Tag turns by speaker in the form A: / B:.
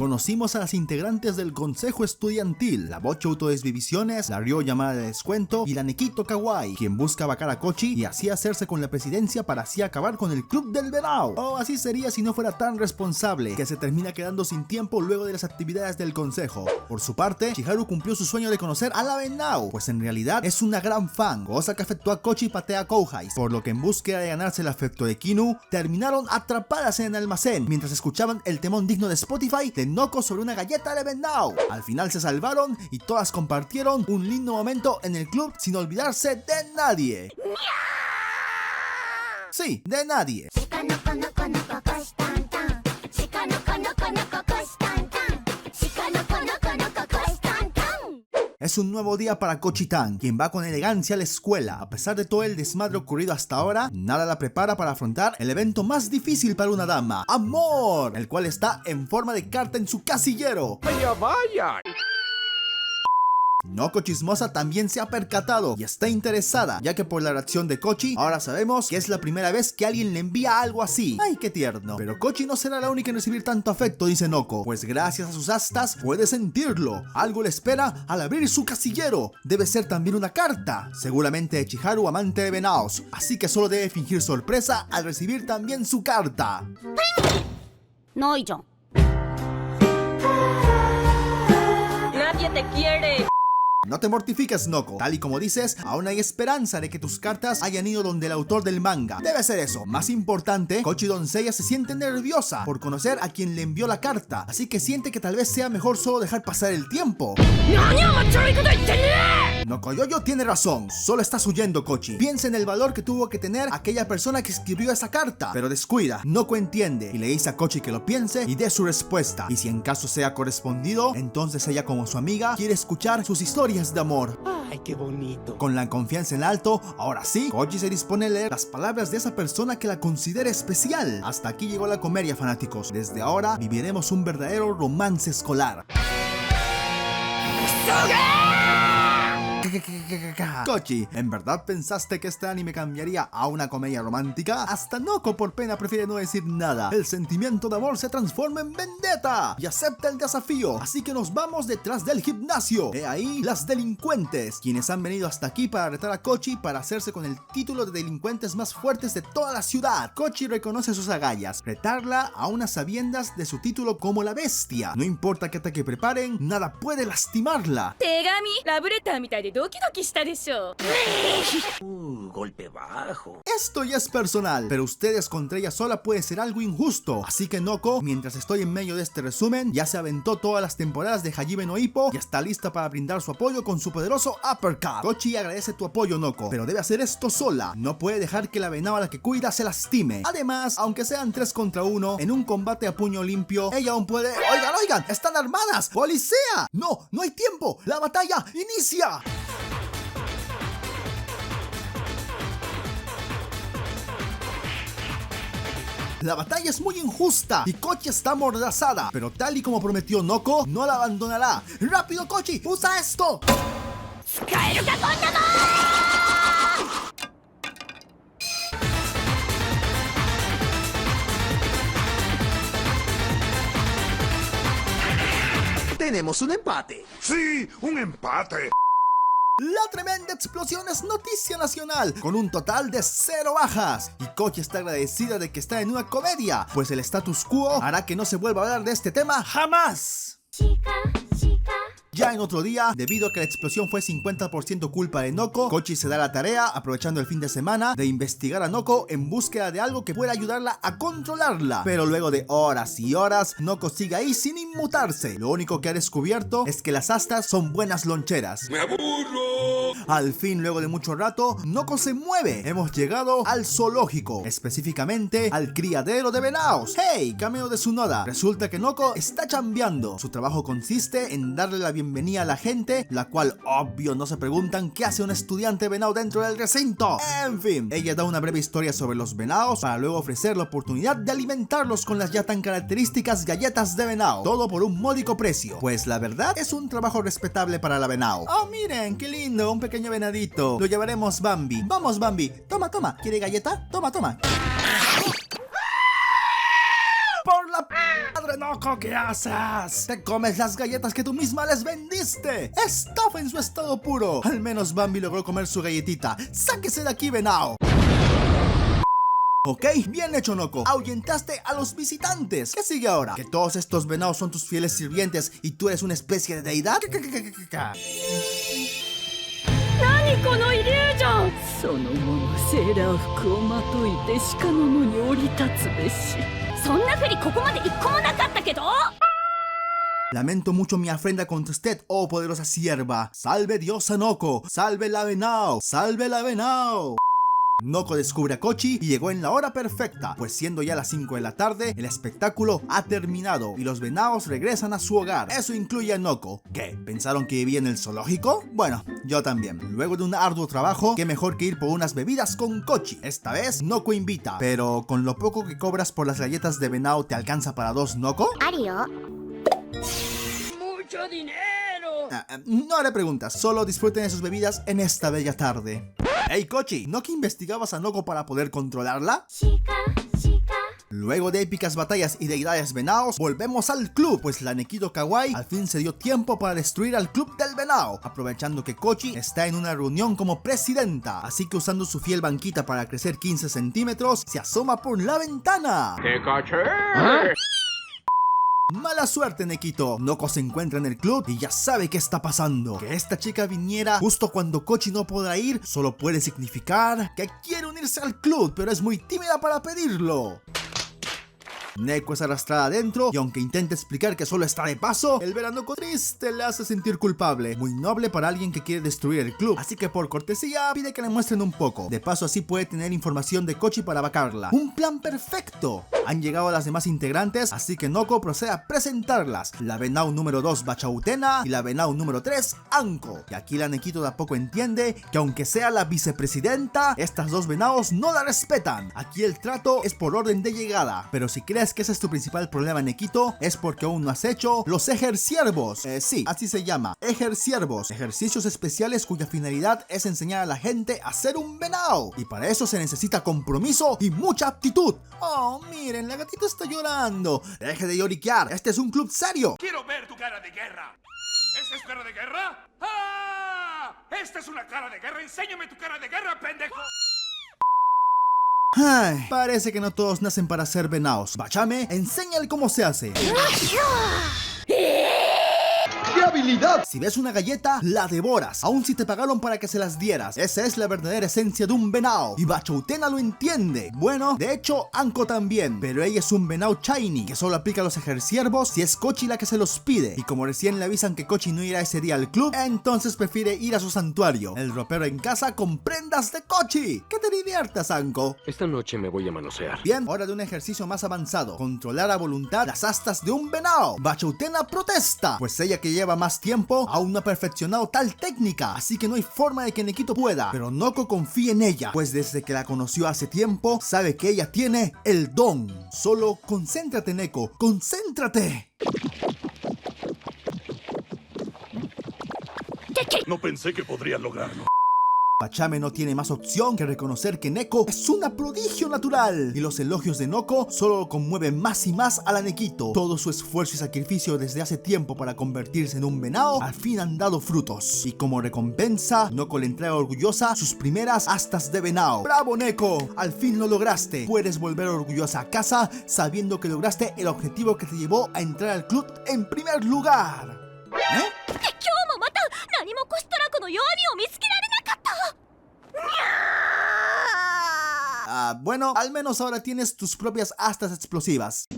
A: conocimos a las integrantes del consejo estudiantil, la Bocho Autodesvivisiones, la Ryo llamada de descuento y la Nekito Kawaii, quien busca vacar a Kochi y así hacerse con la presidencia para así acabar con el club del venado. O así sería si no fuera tan responsable, que se termina quedando sin tiempo luego de las actividades del consejo. Por su parte, Chiharu cumplió su sueño de conocer a la venado, pues en realidad es una gran fan, cosa que afectó a Kochi y patea a Kouhai, por lo que en búsqueda de ganarse el afecto de Kinu, terminaron atrapadas en el almacén mientras escuchaban el temón digno de Spotify de Noko sobre una galleta de venado. Al final se salvaron y todas compartieron un lindo momento en el club sin olvidarse de nadie. Sí, de nadie. Es un nuevo día para Kochi-tan, quien va con elegancia a la escuela. A pesar de todo el desmadre ocurrido hasta ahora, nada la prepara para afrontar el evento más difícil para una dama, amor, el cual está en forma de carta en su casillero.
B: ¡Vaya, vaya!
A: Noko chismosa también se ha percatado y está interesada, ya que por la reacción de Kochi, ahora sabemos que es la primera vez que alguien le envía algo así. ¡Ay, qué tierno! Pero Kochi no será la única en recibir tanto afecto, dice Noko, pues gracias a sus astas puede sentirlo. Algo le espera al abrir su casillero. Debe ser también una carta, seguramente de Chiharu, amante de venados, así que solo debe fingir sorpresa al recibir también su carta.
C: No, y yo.
D: Nadie te quiere.
A: No te mortifiques, Noko. Tal y como dices, aún hay esperanza de que tus cartas hayan ido donde el autor del manga. Debe ser eso. Más importante, Kochi doncella se siente nerviosa por conocer a quien le envió la carta, así que siente que tal vez sea mejor solo dejar pasar el tiempo. Nokoyoyo tiene razón. Solo estás huyendo, Kochi. Piensa en el valor que tuvo que tener aquella persona que escribió esa carta, pero descuida. Noko entiende y le dice a Kochi que lo piense y dé su respuesta. Y si en caso sea correspondido, entonces ella, como su amiga, quiere escuchar sus historias de amor.
B: ¡Ay, qué bonito!
A: Con la confianza en alto, ahora sí, Kochi se dispone a leer las palabras de esa persona que la considera especial. Hasta aquí llegó la comedia, fanáticos. Desde ahora viviremos un verdadero romance escolar. Kochi, ¿en verdad pensaste que este anime cambiaría a una comedia romántica? Hasta Noko por pena prefiere no decir nada. El sentimiento de amor se transforma en vendetta y acepta el desafío, así que nos vamos detrás del gimnasio. He ahí las delincuentes, quienes han venido hasta aquí para retar a Kochi para hacerse con el título de delincuentes más fuertes de toda la ciudad. Kochi reconoce sus agallas, retarla a unas sabiendas de su título como la bestia. No importa qué ataque preparen, nada puede lastimarla.
B: Golpe bajo.
A: Esto ya es personal, pero ustedes contra ella sola puede ser algo injusto. Así que Noko, mientras estoy en medio de este resumen, ya se aventó todas las temporadas de Hajime no Ippo y está lista para brindar su apoyo con su poderoso uppercut. Kochi agradece tu apoyo, Noko, pero debe hacer esto sola. No puede dejar que la venado a la que cuida se lastime. Además, aunque sean 3 contra 1, en un combate a puño limpio, ella aún puede... ¡Oigan! ¡Están armadas! ¡Policía! ¡No hay tiempo! ¡La batalla inicia! La batalla es muy injusta y Kochi está amordazada, pero tal y como prometió Noko, no la abandonará. ¡Rápido, Kochi! ¡Usa esto!
B: Tenemos un empate.
E: ¡Sí! ¡Un empate!
A: La tremenda explosión es noticia nacional, con un total de 0 bajas. Y Kochi está agradecida de que está en una comedia, pues el status quo hará que no se vuelva a hablar de este tema jamás. Ya en otro día, debido a que la explosión fue 50% culpa de Noko, Kochi se da la tarea, aprovechando el fin de semana, de investigar a Noko en búsqueda de algo que pueda ayudarla a controlarla. Pero luego de horas y horas, Noko sigue ahí sin inmutarse. Lo único que ha descubierto es que las astas son buenas loncheras.
E: ¡Me aburro!
A: Al fin, luego de mucho rato, Noko se mueve. Hemos llegado al zoológico, específicamente al criadero de venados. ¡Hey! Cameo de Tsunoda. Resulta que Noko está chambeando. Su trabajo consiste en darle la bienvenida a la gente, la cual obvio no se preguntan qué hace un estudiante venado dentro del recinto. En fin, ella da una breve historia sobre los venados para luego ofrecer la oportunidad de alimentarlos con las ya tan características galletas de venado, todo por un módico precio, pues la verdad es un trabajo respetable para la venado. Oh, miren, qué lindo, un pequeño venadito. Lo llevaremos, Bambi. Vamos, Bambi. Toma, ¿quiere galleta? Toma. Por la madre ¡Hombre, Noko! ¿Qué haces? ¡Te comes las galletas que tú misma les vendiste! ¡Estafa en su estado puro! Al menos Bambi logró comer su galletita. ¡Sáquese de aquí, venao! Ok, bien hecho, Noko. Ahuyentaste a los visitantes. ¿Qué sigue ahora? ¿Que todos estos venados son tus fieles sirvientes y tú eres una especie de deidad?
D: 何このイリュージョン。その者セーラー服をまといて鹿の野に降り立つべし。
C: そんなふりここまで一個もなかったけど。
A: Lamento mucho mi afrenta contra usted, oh poderosa sierva. Salve diosa Noko. Salve la venao. Salve la venao. Noko descubre a Kochi y llegó en la hora perfecta, pues siendo ya las 5 de la tarde, el espectáculo ha terminado y los venados regresan a su hogar. Eso incluye a Noko. ¿Qué? ¿Pensaron que vivía en el zoológico? Bueno, yo también. Luego de un arduo trabajo, qué mejor que ir por unas bebidas con Kochi. Esta vez, Noko invita. Pero, ¿con lo poco que cobras por las galletas de venado te alcanza para 2, Noko?
C: あるよ。
D: mucho dinero.
A: No haré preguntas, solo disfruten de sus bebidas en esta bella tarde. Hey Kochi, ¿no que investigabas a Noko para poder controlarla? Luego de épicas batallas y deidades venados, volvemos al club, pues la Nequito Kawaii al fin se dio tiempo para destruir al club del venado, aprovechando que Kochi está en una reunión como presidenta, así que usando su fiel banquita para crecer 15 centímetros, se asoma por la ventana.
B: ¡Te caché!
A: Mala suerte, Nequito. Noko se encuentra en el club y ya sabe qué está pasando. Que esta chica viniera justo cuando Kochi no podrá ir solo puede significar que quiere unirse al club, pero es muy tímida para pedirlo. Neko es arrastrada adentro y aunque intenta explicar que solo está de paso, el ver a Noko triste le hace sentir culpable. Muy noble para alguien que quiere destruir el club, así que por cortesía pide que le muestren un poco. De paso así puede tener información de Kochi para vacarla. ¡Un plan perfecto! Han llegado las demás integrantes, así que Noko procede a presentarlas. La venao número 2, Bachautena, y la venao número 3, Anko. Y aquí la Nequito de a poco entiende que aunque sea la vicepresidenta, estas dos venaos no la respetan. Aquí el trato es por orden de llegada, pero si crees que ese es tu principal problema, Nequito, es porque aún no has hecho los ejerciervos. Sí, así se llama, ejerciervos, ejercicios especiales cuya finalidad es enseñar a la gente a ser un venao. Y para eso se necesita compromiso y mucha aptitud. Oh, miren, la gatita está llorando. Deje de lloriquear, este es un club serio.
E: Quiero ver tu cara de guerra. ¿Esa es cara de guerra? ¡Ah! ¡Esta es una cara de guerra! ¡Enséñame tu cara de guerra, pendejo!
A: Ay, parece que no todos nacen para ser venaos. Bachame, enséñale cómo se hace. ¡Qué habilidad! Si ves una galleta, la devoras, aun si te pagaron para que se las dieras. Esa es la verdadera esencia de un venao, y Bachoutena lo entiende. Bueno, de hecho, Anko también, pero ella es un venao shiny, que solo aplica los ejerciervos si es Kochi la que se los pide. Y como recién le avisan que Kochi no irá ese día al club, entonces prefiere ir a su santuario, el ropero en casa con prendas de Kochi. Que te diviertas, Anko.
B: Esta noche me voy a manosear.
A: Bien, hora de un ejercicio más avanzado, controlar a voluntad las astas de un venao. Bachoutena protesta, pues ella que lleva más tiempo aún no ha perfeccionado tal técnica, así que no hay forma de que Nequito pueda, pero Noko confía en ella, pues desde que la conoció hace tiempo, sabe que ella tiene el don. Solo concéntrate, Neko, concéntrate.
E: No pensé que podría lograrlo.
A: Bachame no tiene más opción que reconocer que Neko es una prodigio natural, y los elogios de Noko solo conmueven más y más a la Nequito. Todo su esfuerzo y sacrificio desde hace tiempo para convertirse en un venao al fin han dado frutos, y como recompensa Noko le entrega orgullosa sus primeras astas de venao. ¡Bravo, Neko! Al fin lo lograste. Puedes volver orgullosa a casa sabiendo que lograste el objetivo que te llevó a entrar al club en primer lugar. ¿Eh?
C: 今日もまた何もこしたらこの弱みを見つけられなかった。
A: Bueno, al menos ahora tienes tus propias astas explosivas.